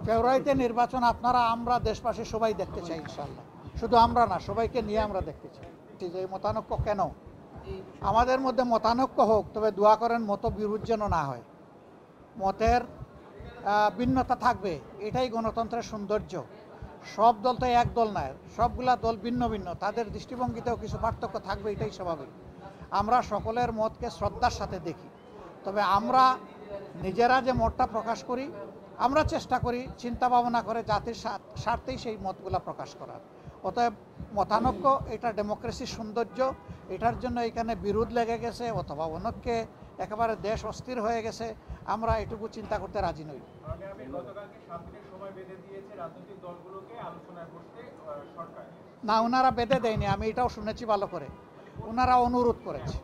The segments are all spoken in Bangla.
ফেব্রুয়ারিতে নির্বাচন আপনারা আমরা দেশবাসী সবাই দেখতে চাই ইনশাআল্লাহ। শুধু আমরা না, সবাইকে নিয়ে আমরা দেখতে চাই। যে মতানৈক্য কেন, আমাদের মধ্যে মতানৈক্য হোক, তবে দোয়া করেন মতবিরোধ যেন না হয়। মতের ভিন্নতা থাকবে, এটাই গণতন্ত্রের সৌন্দর্য। সব দল তো এক দল নয়, সবগুলা দল ভিন্ন ভিন্ন, তাদের দৃষ্টিভঙ্গিতেও কিছু পার্থক্য থাকবে, এটাই স্বাভাবিক। আমরা সকলের মতকে শ্রদ্ধার সাথে দেখি, তবে আমরা নিজেরা যে মতটা প্রকাশ করি, আমরা চেষ্টা করি চিন্তা ভাবনা করে জাতির স্বার্থেই সেই মতগুলা প্রকাশ করার। অতএব মতানৈক্য এটা ডেমোক্রেসির সৌন্দর্য। এটার জন্য এখানে বিরোধ লেগে গেছে অথবা অনেককে একেবারে দেশ অস্থির হয়ে গেছে, আমরা এটুকু চিন্তা করতে রাজি নই। না, ওনারা বেঁধে দেয়নি, আমি এটাও শুনেছি ভালো করে। ওনারা অনুরোধ করেছে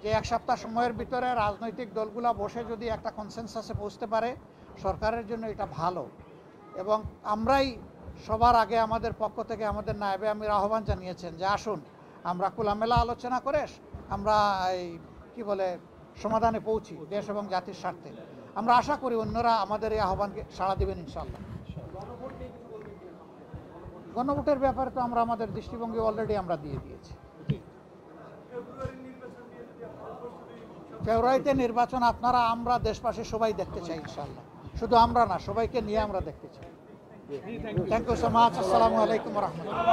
যে এক সপ্তাহ সময়ের ভিতরে রাজনৈতিক দলগুলা বসে যদি একটা কনসেনসাসে পৌঁছতে পারে, সরকারের জন্য এটা ভালো। এবং আমরাই সবার আগে আমাদের পক্ষ থেকে আমাদের নায়েবে আমির আহ্বান জানিয়েছেন যে আসুন আমরা খোলামেলা আলোচনা করে আমরা এই কি বলে সমাধানে পৌঁছি দেশ এবং জাতির স্বার্থে। আমরা আশা করি অন্যরা আমাদের এই আহ্বানকে সাড়া দেবেন ইনশাআল্লাহ। গণভোটের ব্যাপারে তো আমরা আমাদের দৃষ্টিভঙ্গি অলরেডি আমরা দিয়ে দিয়েছি। ফেব্রুয়ারিতে নির্বাচন আপনারা আমরা দেশবাসী সবাই দেখতে চাই ইনশাআল্লাহ। শুধু আমরা না, সবাইকে নিয়ে আমরা দেখতে চাই। Thank you so much. আসসালামু আলাইকুম ওয়া রাহমাতুল্লাহ।